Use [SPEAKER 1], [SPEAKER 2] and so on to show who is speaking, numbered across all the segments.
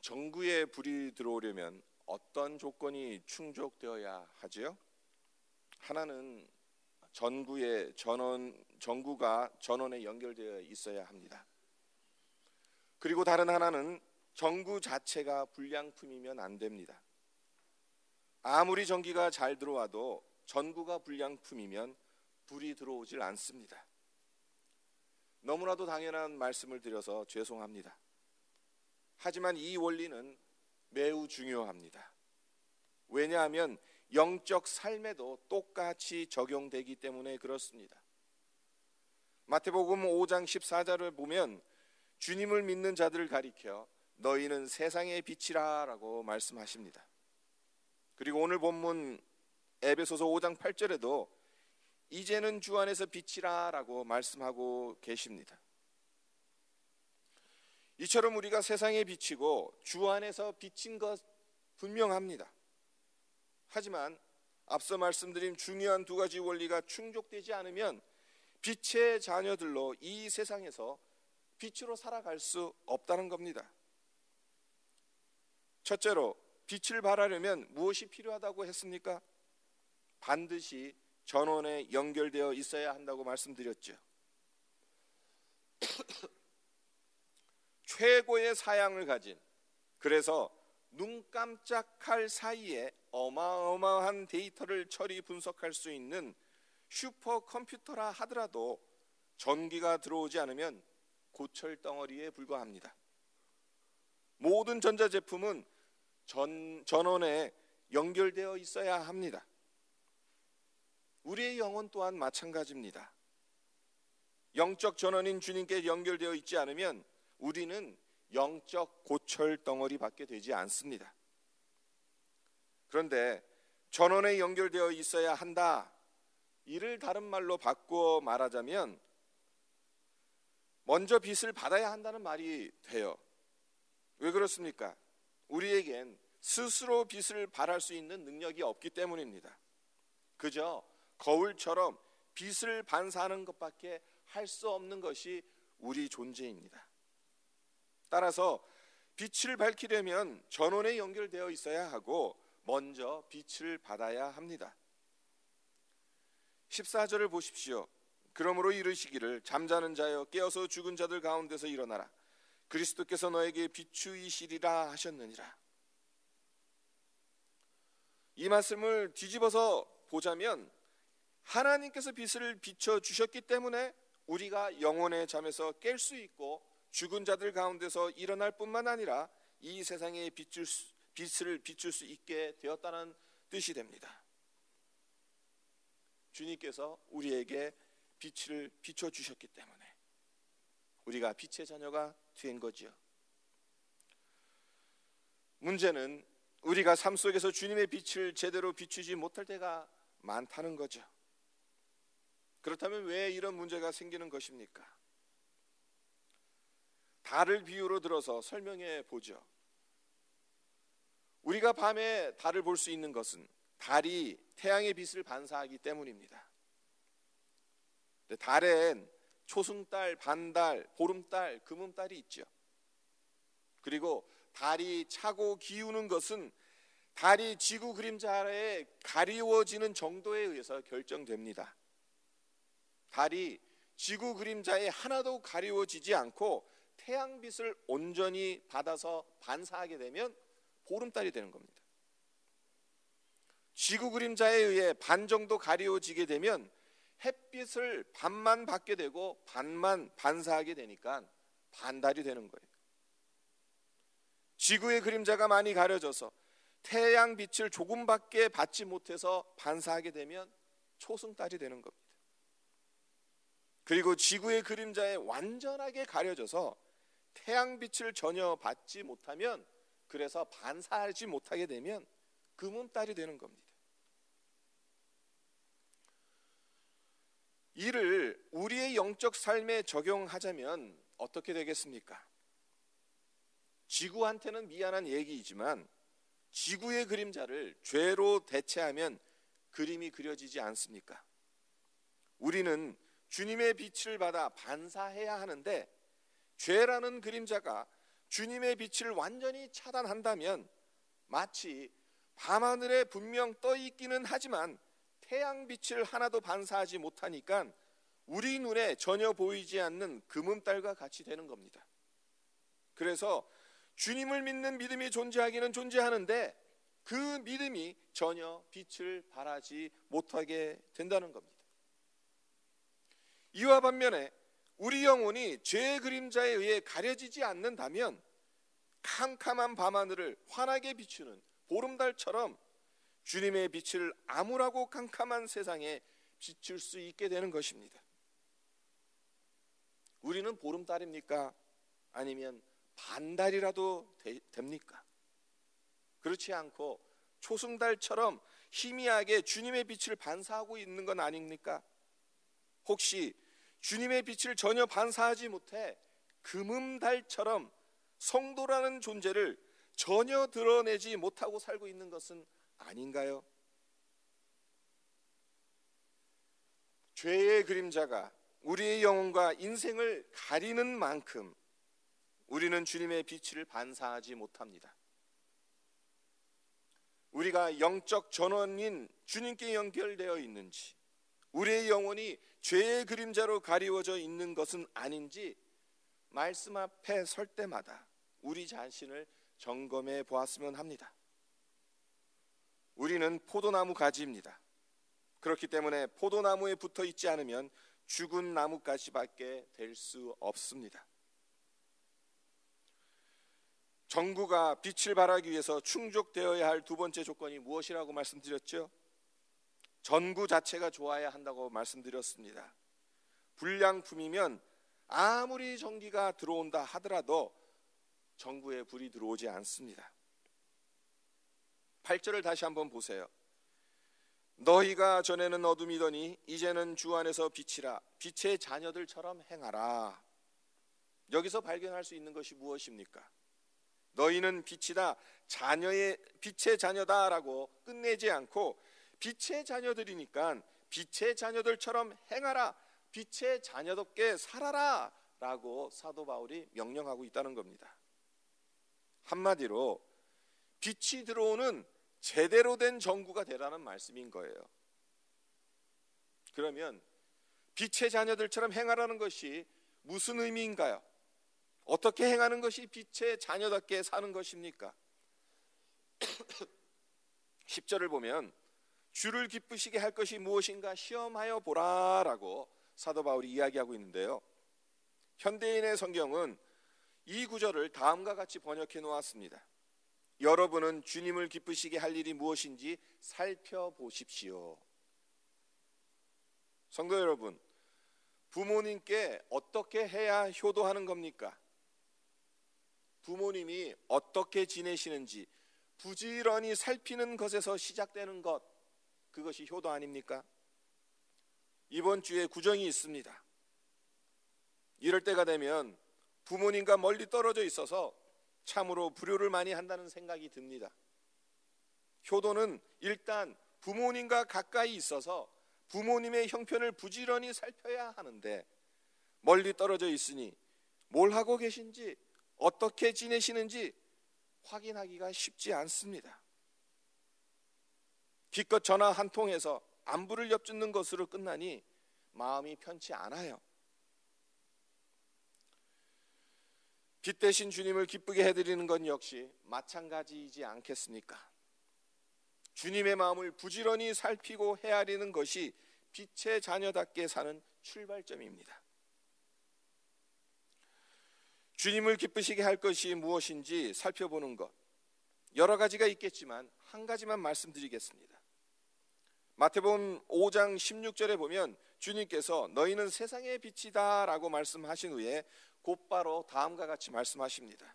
[SPEAKER 1] 정구에 불이 들어오려면 어떤 조건이 충족되어야 하지요? 하나는 전구가 전원에 연결되어 있어야 합니다. 그리고 다른 하나는 전구 자체가 불량품이면 안 됩니다. 아무리 전기가 잘 들어와도 전구가 불량품이면 불이 들어오질 않습니다. 너무나도 당연한 말씀을 드려서 죄송합니다. 하지만 이 원리는 매우 중요합니다. 왜냐하면 영적 삶에도 똑같이 적용되기 때문에 그렇습니다. 마태복음 5장 14절을 보면 주님을 믿는 자들을 가리켜 너희는 세상의 빛이라 라고 말씀하십니다. 그리고 오늘 본문 에베소서 5장 8절에도 이제는 주 안에서 빛이라 라고 말씀하고 계십니다. 이처럼 우리가 세상의 빛이고 주 안에서 빛인 것 분명합니다. 하지만 앞서 말씀드린 중요한 두 가지 원리가 충족되지 않으면 빛의 자녀들로 이 세상에서 빛으로 살아갈 수 없다는 겁니다. 첫째로 빛을 발하려면 무엇이 필요하다고 했습니까? 반드시 전원에 연결되어 있어야 한다고 말씀드렸죠. 최고의 사양을 가진, 그래서 눈 깜짝할 사이에 어마어마한 데이터를 처리 분석할 수 있는 슈퍼컴퓨터라 하더라도 전기가 들어오지 않으면 고철 덩어리에 불과합니다. 모든 전자제품은 전원에 연결되어 있어야 합니다. 우리의 영혼 또한 마찬가지입니다. 영적 전원인 주님께 연결되어 있지 않으면 우리는 영적 고철 덩어리밖에 되지 않습니다. 그런데 전원에 연결되어 있어야 한다. 이를 다른 말로 바꾸어 말하자면 먼저 빛을 받아야 한다는 말이 돼요. 왜 그렇습니까? 우리에겐 스스로 빛을 발할 수 있는 능력이 없기 때문입니다. 그저 거울처럼 빛을 반사하는 것밖에 할 수 없는 것이 우리 존재입니다. 따라서 빛을 밝히려면 전원에 연결되어 있어야 하고 먼저 빛을 받아야 합니다. 14절을 보십시오. 그러므로 이르시기를 잠자는 자여 깨어서 죽은 자들 가운데서 일어나라. 그리스도께서 너에게 비추이시리라 하셨느니라. 이 말씀을 뒤집어서 보자면 하나님께서 빛을 비춰주셨기 때문에 우리가 영혼의 잠에서 깰 수 있고 죽은 자들 가운데서 일어날 뿐만 아니라 이 세상에 빛을 비출 수 있게 되었다는 뜻이 됩니다. 주님께서 우리에게 빛을 비춰주셨기 때문에 우리가 빛의 자녀가 된 거지요. 문제는 우리가 삶 속에서 주님의 빛을 제대로 비추지 못할 때가 많다는 거죠. 그렇다면 왜 이런 문제가 생기는 것입니까? 달을 비유로 들어서 설명해 보죠. 우리가 밤에 달을 볼 수 있는 것은 달이 태양의 빛을 반사하기 때문입니다. 달엔 초승달, 반달, 보름달, 금음달이 있죠. 그리고 달이 차고 기우는 것은 달이 지구 그림자 아래에 가리워지는 정도에 의해서 결정됩니다. 달이 지구 그림자에 하나도 가리워지지 않고 태양빛을 온전히 받아서 반사하게 되면 보름달이 되는 겁니다. 지구 그림자에 의해 반 정도 가리워지게 되면 햇빛을 반만 받게 되고 반만 반사하게 되니까 반달이 되는 거예요. 지구의 그림자가 많이 가려져서 태양빛을 조금밖에 받지 못해서 반사하게 되면 초승달이 되는 겁니다. 그리고 지구의 그림자에 완전하게 가려져서 태양빛을 전혀 받지 못하면, 그래서 반사하지 못하게 되면 금음달이 되는 겁니다. 이를 우리의 영적 삶에 적용하자면 어떻게 되겠습니까? 지구한테는 미안한 얘기이지만 지구의 그림자를 죄로 대체하면 그림이 그려지지 않습니까? 우리는 주님의 빛을 받아 반사해야 하는데 죄라는 그림자가 주님의 빛을 완전히 차단한다면 마치 밤하늘에 분명 떠 있기는 하지만 태양빛을 하나도 반사하지 못하니까 우리 눈에 전혀 보이지 않는 금음달과 같이 되는 겁니다. 그래서 주님을 믿는 믿음이 존재하기는 존재하는데 그 믿음이 전혀 빛을 발하지 못하게 된다는 겁니다. 이와 반면에 우리 영혼이 죄의 그림자에 의해 가려지지 않는다면 캄캄한 밤하늘을 환하게 비추는 보름달처럼 주님의 빛을 암울하고 캄캄한 세상에 비출 수 있게 되는 것입니다. 우리는 보름달입니까? 아니면 반달이라도 됩니까? 그렇지 않고 초승달처럼 희미하게 주님의 빛을 반사하고 있는 건 아닙니까? 혹시 주님의 빛을 전혀 반사하지 못해 금음달처럼 성도라는 존재를 전혀 드러내지 못하고 살고 있는 것은 아닌가요? 죄의 그림자가 우리의 영혼과 인생을 가리는 만큼 우리는 주님의 빛을 반사하지 못합니다. 우리가 영적 전원인 주님께 연결되어 있는지, 우리의 영혼이 죄의 그림자로 가리워져 있는 것은 아닌지 말씀 앞에 설 때마다 우리 자신을 점검해 보았으면 합니다. 우리는 포도나무 가지입니다. 그렇기 때문에 포도나무에 붙어 있지 않으면 죽은 나뭇가지밖에 될 수 없습니다. 전구가 빛을 발하기 위해서 충족되어야 할 두 번째 조건이 무엇이라고 말씀드렸죠? 전구 자체가 좋아야 한다고 말씀드렸습니다. 불량품이면 아무리 전기가 들어온다 하더라도 전구에 불이 들어오지 않습니다. 8절을 다시 한번 보세요. 너희가 전에는 어둠이더니 이제는 주 안에서 빛이라, 빛의 자녀들처럼 행하라. 여기서 발견할 수 있는 것이 무엇입니까? 너희는 빛이다, 빛의 자녀다라고 끝내지 않고 빛의 자녀들이니까 빛의 자녀들처럼 행하라, 빛의 자녀답게 살아라 라고 사도 바울이 명령하고 있다는 겁니다. 한마디로 빛이 들어오는 제대로 된 전구가 되라는 말씀인 거예요. 그러면 빛의 자녀들처럼 행하라는 것이 무슨 의미인가요? 어떻게 행하는 것이 빛의 자녀답게 사는 것입니까? 10절을 보면 주를 기쁘시게 할 것이 무엇인가 시험하여 보라라고 사도 바울이 이야기하고 있는데요. 현대인의 성경은 이 구절을 다음과 같이 번역해 놓았습니다. 여러분은 주님을 기쁘시게 할 일이 무엇인지 살펴보십시오. 성도 여러분, 부모님께 어떻게 해야 효도하는 겁니까? 부모님이 어떻게 지내시는지 부지런히 살피는 것에서 시작되는 것, 그것이 효도 아닙니까? 이번 주에 구정이 있습니다. 이럴 때가 되면 부모님과 멀리 떨어져 있어서 참으로 불효를 많이 한다는 생각이 듭니다. 효도는 일단 부모님과 가까이 있어서 부모님의 형편을 부지런히 살펴야 하는데 멀리 떨어져 있으니 뭘 하고 계신지, 어떻게 지내시는지 확인하기가 쉽지 않습니다. 기껏 전화 한 통해서 안부를 엿듣는 것으로 끝나니 마음이 편치 않아요. 빛 대신 주님을 기쁘게 해드리는 건 역시 마찬가지이지 않겠습니까? 주님의 마음을 부지런히 살피고 헤아리는 것이 빛의 자녀답게 사는 출발점입니다. 주님을 기쁘시게 할 것이 무엇인지 살펴보는 것, 여러 가지가 있겠지만 한 가지만 말씀드리겠습니다. 마태복음 5장 16절에 보면 주님께서 너희는 세상의 빛이다 라고 말씀하신 후에 곧바로 다음과 같이 말씀하십니다.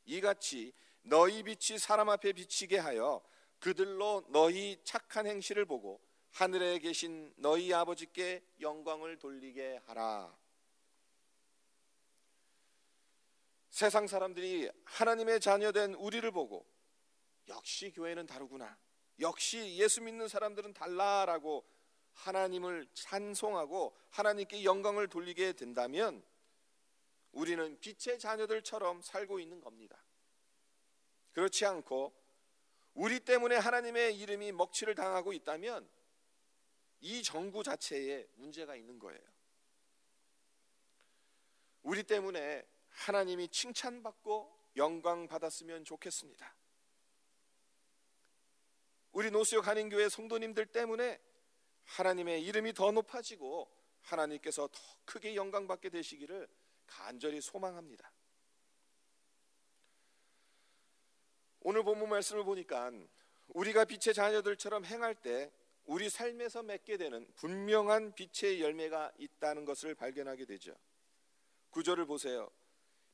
[SPEAKER 1] 이같이 너희 빛이 사람 앞에 비치게 하여 그들로 너희 착한 행실을 보고 하늘에 계신 너희 아버지께 영광을 돌리게 하라. 세상 사람들이 하나님의 자녀된 우리를 보고 역시 교회는 다르구나, 역시 예수 믿는 사람들은 달라라고 하나님을 찬송하고 하나님께 영광을 돌리게 된다면 우리는 빛의 자녀들처럼 살고 있는 겁니다. 그렇지 않고 우리 때문에 하나님의 이름이 먹칠을 당하고 있다면 이 정부 자체에 문제가 있는 거예요. 우리 때문에 하나님이 칭찬받고 영광 받았으면 좋겠습니다. 우리 노수역 한인교회 성도님들 때문에 하나님의 이름이 더 높아지고 하나님께서 더 크게 영광받게 되시기를 간절히 소망합니다. 오늘 본문 말씀을 보니까 우리가 빛의 자녀들처럼 행할 때 우리 삶에서 맺게 되는 분명한 빛의 열매가 있다는 것을 발견하게 되죠. 9절을 보세요.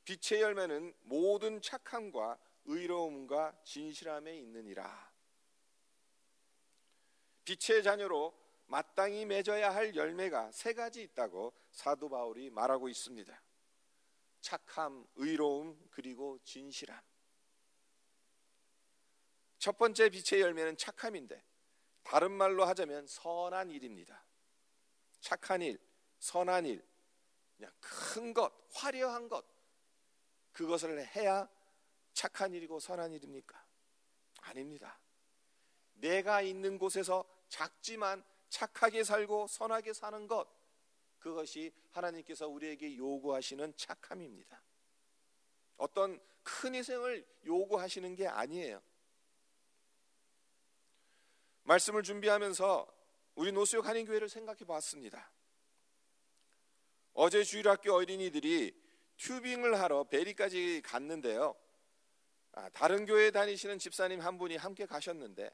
[SPEAKER 1] 빛의 열매는 모든 착함과 의로움과 진실함에 있느니라. 빛의 자녀로 마땅히 맺어야 할 열매가 3가지 있다고 사도 바울이 말하고 있습니다. 착함, 의로움, 그리고 진실함. 첫 번째 빛의 열매는 착함인데 다른 말로 하자면 선한 일입니다. 착한 일, 선한 일, 그냥 큰 것, 화려한 것, 그것을 해야 착한 일이고 선한 일입니까? 아닙니다. 내가 있는 곳에서 작지만 착하게 살고 선하게 사는 것, 그것이 하나님께서 우리에게 요구하시는 착함입니다. 어떤 큰 희생을 요구하시는 게 아니에요. 말씀을 준비하면서 우리 노수역 한인교회를 생각해 봤습니다. 어제 주일학교 어린이들이 튜빙을 하러 베리까지 갔는데요. 다른 교회에 다니시는 집사님 한 분이 함께 가셨는데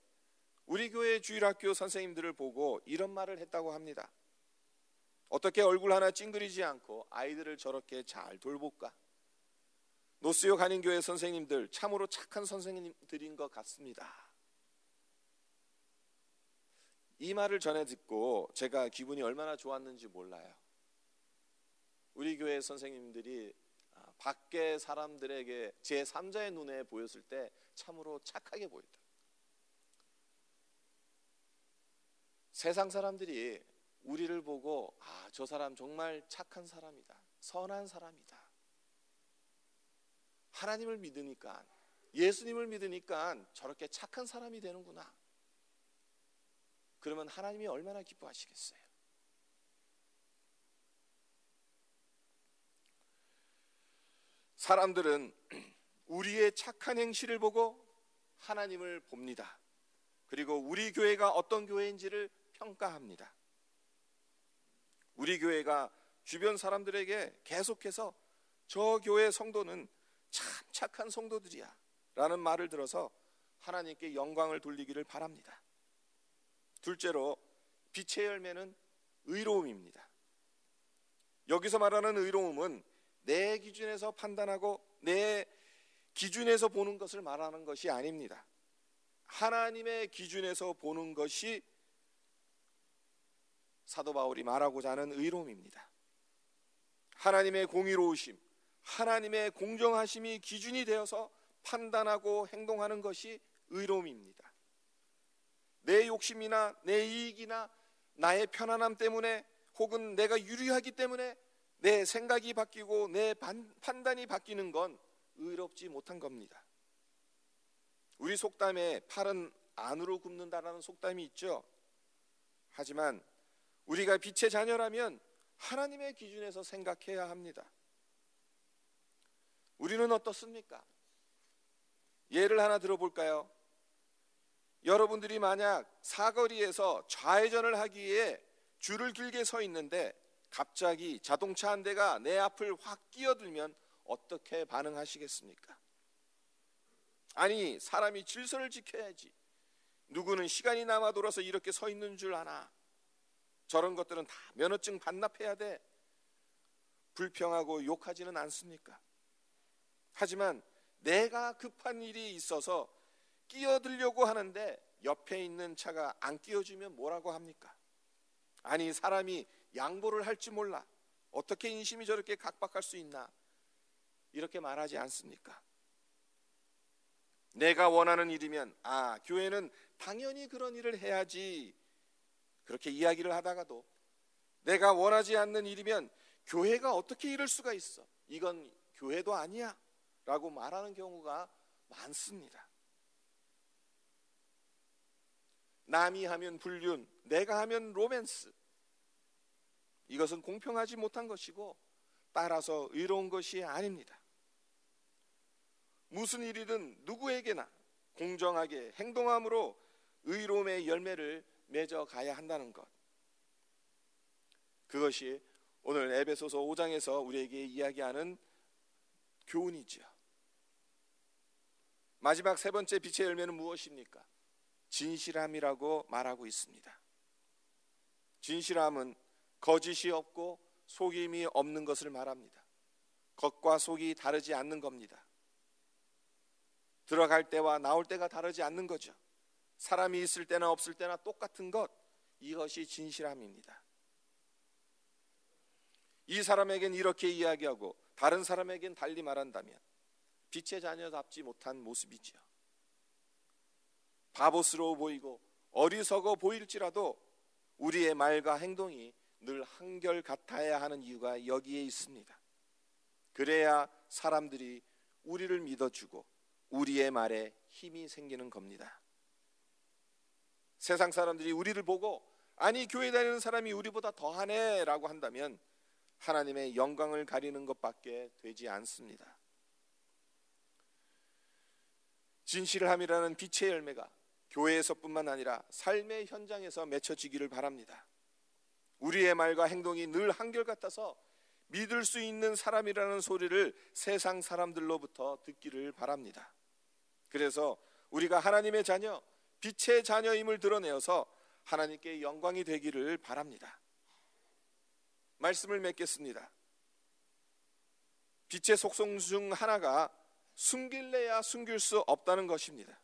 [SPEAKER 1] 우리 교회 주일학교 선생님들을 보고 이런 말을 했다고 합니다. 어떻게 얼굴 하나 찡그리지 않고 아이들을 저렇게 잘 돌볼까? 노수역 한인교회 선생님들 참으로 착한 선생님들인 것 같습니다. 이 말을 전해 듣고 제가 기분이 얼마나 좋았는지 몰라요. 우리 교회 선생님들이 밖에 사람들에게 제3자의 눈에 보였을 때 참으로 착하게 보였다. 세상 사람들이 우리를 보고 저 사람 정말 착한 사람이다, 선한 사람이다, 하나님을 믿으니까, 예수님을 믿으니까 저렇게 착한 사람이 되는구나. 그러면 하나님이 얼마나 기뻐하시겠어요? 사람들은 우리의 착한 행실을 보고 하나님을 봅니다. 그리고 우리 교회가 어떤 교회인지를 평가합니다. 우리 교회가 주변 사람들에게 계속해서 저 교회 성도는 참 착한 성도들이야 라는 말을 들어서 하나님께 영광을 돌리기를 바랍니다. 둘째로 빛의 열매는 의로움입니다. 여기서 말하는 의로움은 내 기준에서 판단하고 내 기준에서 보는 것을 말하는 것이 아닙니다. 하나님의 기준에서 보는 것이 사도 바울이 말하고자 하는 의로움입니다. 하나님의 공의로우심, 하나님의 공정하심이 기준이 되어서 판단하고 행동하는 것이 의로움입니다. 내 욕심이나 내 이익이나 나의 편안함 때문에 혹은 내가 유리하기 때문에 내 생각이 바뀌고 내 판단이 바뀌는 건 의롭지 못한 겁니다. 우리 속담에 팔은 안으로 굽는다라는 속담이 있죠. 하지만 우리가 빛의 자녀라면 하나님의 기준에서 생각해야 합니다. 우리는 어떻습니까? 예를 하나 들어볼까요? 여러분들이 만약 사거리에서 좌회전을 하기 위해 줄을 길게 서 있는데 갑자기 자동차 한 대가 내 앞을 확 끼어들면 어떻게 반응하시겠습니까? 아니, 사람이 질서를 지켜야지. 누구는 시간이 남아 돌아서 이렇게 서 있는 줄 아나. 저런 것들은 다 면허증 반납해야 돼. 불평하고 욕하지는 않습니까? 하지만 내가 급한 일이 있어서 끼어들려고 하는데 옆에 있는 차가 안 끼어주면 뭐라고 합니까? 아니, 사람이 양보를 할지 몰라. 어떻게 인심이 저렇게 각박할 수 있나? 이렇게 말하지 않습니까? 내가 원하는 일이면 교회는 당연히 그런 일을 해야지, 그렇게 이야기를 하다가도 내가 원하지 않는 일이면 교회가 어떻게 이럴 수가 있어, 이건 교회도 아니야 라고 말하는 경우가 많습니다. 남이 하면 불륜, 내가 하면 로맨스. 이것은 공평하지 못한 것이고 따라서 의로운 것이 아닙니다. 무슨 일이든 누구에게나 공정하게 행동함으로 의로움의 열매를 맺어가야 한다는 것, 그것이 오늘 에베소서 5장에서 우리에게 이야기하는 교훈이죠. 마지막 세 번째 빛의 열매는 무엇입니까? 진실함이라고 말하고 있습니다. 진실함은 거짓이 없고 속임이 없는 것을 말합니다. 겉과 속이 다르지 않는 겁니다. 들어갈 때와 나올 때가 다르지 않는 거죠. 사람이 있을 때나 없을 때나 똑같은 것, 이것이 진실함입니다. 이 사람에겐 이렇게 이야기하고 다른 사람에겐 달리 말한다면 빛의 자녀답지 못한 모습이지요. 바보스러워 보이고 어리석어 보일지라도 우리의 말과 행동이 늘 한결같아야 하는 이유가 여기에 있습니다. 그래야 사람들이 우리를 믿어주고 우리의 말에 힘이 생기는 겁니다. 세상 사람들이 우리를 보고 아니 교회 다니는 사람이 우리보다 더하네 라고 한다면 하나님의 영광을 가리는 것밖에 되지 않습니다. 진실함이라는 빛의 열매가 교회에서뿐만 아니라 삶의 현장에서 맺혀지기를 바랍니다. 우리의 말과 행동이 늘 한결같아서 믿을 수 있는 사람이라는 소리를 세상 사람들로부터 듣기를 바랍니다. 그래서 우리가 하나님의 자녀, 빛의 자녀임을 드러내어서 하나님께 영광이 되기를 바랍니다. 말씀을 맺겠습니다. 빛의 속성 중 하나가 숨길래야 숨길 수 없다는 것입니다.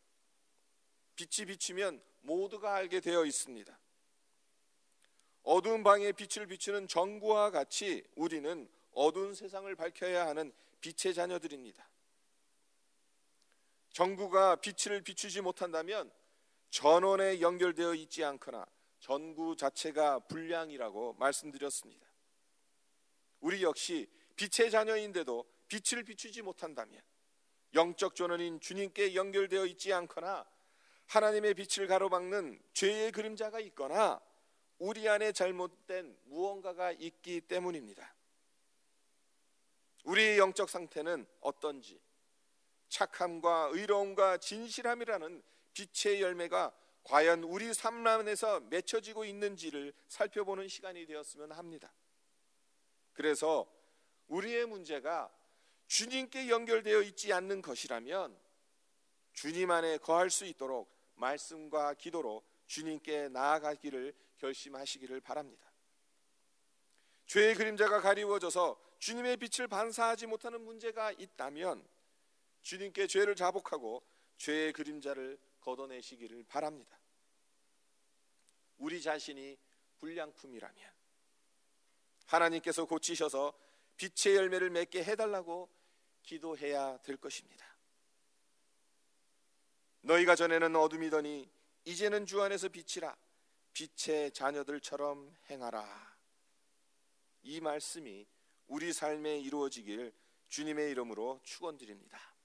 [SPEAKER 1] 빛이 비치면 모두가 알게 되어 있습니다. 어두운 방에 빛을 비추는 전구와 같이 우리는 어두운 세상을 밝혀야 하는 빛의 자녀들입니다. 전구가 빛을 비추지 못한다면 전원에 연결되어 있지 않거나 전구 자체가 불량이라고 말씀드렸습니다. 우리 역시 빛의 자녀인데도 빛을 비추지 못한다면 영적 전원인 주님께 연결되어 있지 않거나 하나님의 빛을 가로막는 죄의 그림자가 있거나 우리 안에 잘못된 무언가가 있기 때문입니다. 우리의 영적 상태는 어떤지, 착함과 의로움과 진실함이라는 빛의 열매가 과연 우리 삶 안에서 맺혀지고 있는지를 살펴보는 시간이 되었으면 합니다. 그래서 우리의 문제가 주님께 연결되어 있지 않는 것이라면 주님 안에 거할 수 있도록 말씀과 기도로 주님께 나아가기를 결심하시기를 바랍니다. 죄의 그림자가 가리워져서 주님의 빛을 반사하지 못하는 문제가 있다면 주님께 죄를 자복하고 죄의 그림자를 걷어내시기를 바랍니다. 우리 자신이 불량품이라면 하나님께서 고치셔서 빛의 열매를 맺게 해달라고 기도해야 될 것입니다. 너희가 전에는 어둠이더니 이제는 주 안에서 빛이라, 빛의 자녀들처럼 행하라. 이 말씀이 우리 삶에 이루어지길 주님의 이름으로 축원드립니다.